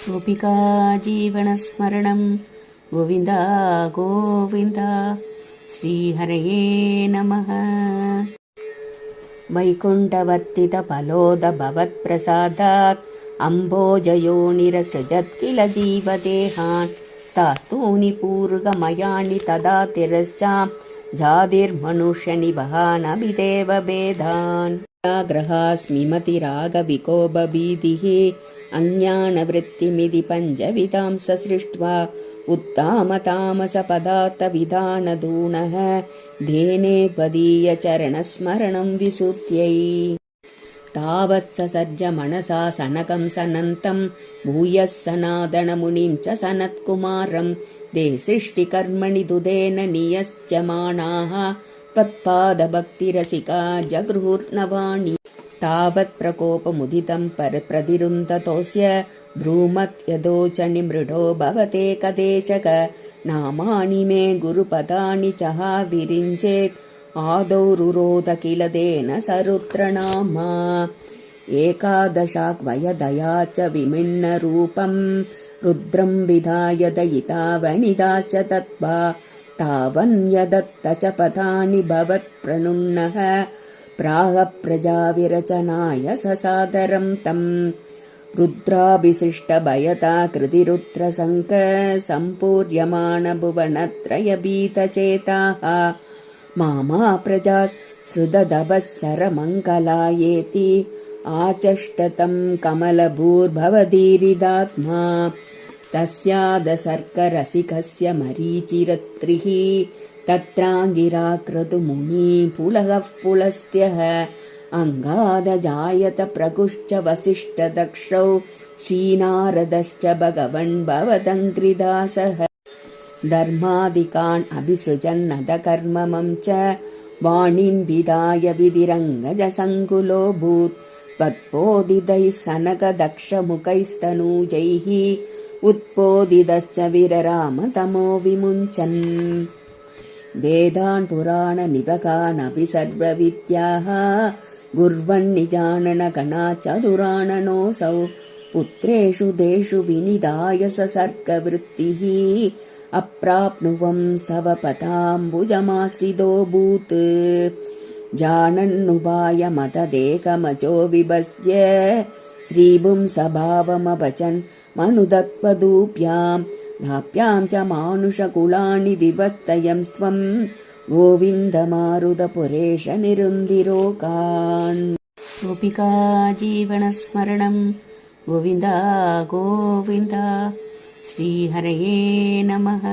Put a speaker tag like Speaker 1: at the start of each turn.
Speaker 1: गोपिका जीवनस्मरणं गोविन्द गोविन्द श्रीहरये नमः। वैकुण्ठवर्तितफलोदभवत्प्रसादात् अम्भोजयोनिरसृजत् किल जीवदेहान् स्तास्तूनि पूर्वमयानि तदा तिरश्चां जातिर्मनुष्यनिभहानभिदेव भेदान् ग्रहास्मि मतिरागविकोपभीतिः अज्ञानवृत्तिमिति पञ्चविधां ससृष्ट्वा उत्तामतामसपदार्थविधानधूनः धेने त्वदीयचरणस्मरणं विसुत्यै तावत् ससर्ज मनसा सनकं सनन्तं भूयः सनातनमुनिं च सनत्कुमारं ते सृष्टिकर्मणि दुदेन नियस्यमाणाः त्वत्पादभक्तिरसिका जगृहुर्नवाणि तावत् प्रकोपमुदितं प्रतिरुन्धतोऽस्य भ्रूमत्यदोचनि मृडो भवते कदेशक नामानि मे गुरुपदानि चः विरिञ्चेत् आदौ रुरोध किल तेन सरुद्रनामा एकादशाक्वयदया च विमिन्नरूपं रुद्रं विधाय दयिता वनिदाश्च तत्त्वा तावन्यदत्त च पदानि भवत्प्रणुन्नः प्राह प्रजाविरचनाय ससादरं तं रुद्राभिशिष्टभयता कृतिरुद्रशङ्क सम्पूर्यमाण भुवनत्रयभीतचेताः मामा प्रजासृदभश्चरमङ्गलायेति आचष्टतं कमलभूर्भवदीरिदात्मा तस्यादसर्करसिकस्य मरीचिरत्रिः तत्राङ्गिराक्रतुमुनि पुलहः पुलस्त्यः अङ्गादजायत प्रकुश्च वसिष्ठदक्षौ श्रीनारदश्च भगवन् भवदङ्घ्रिदासः धर्मादिकान् अभिसृजन्नदकर्ममं च वाणीं विधाय विधिरङ्गजसङ्कुलोऽभूत् त्वत्पोदितैः सनकदक्षमुखैस्तनूजैः उत्पोदितश्च विरराम तमो विमुञ्चन् वेदान् पुराणनिपकानपि सर्वविद्याः गुर्वन्निजाननगणाचतुराननोऽसौ पुत्रेषु देषु विनिधाय ससर्गवृत्तिः अप्राप्नुवं स्तव पदाम्बुजमाश्रितोऽभूत् जानन्नुपायमतदेकमजो विभज्य श्रीपुंसभावमभजन् मनुदत्पदूभ्यां धाप्यां च मानुषकुलानि विभक्तयं स्वं गोविन्दमारुतपुरेश निरुन्दिरोकान् गोपिका जीवनस्मरणं गोविन्द गोविन्द श्रीहरये नमः।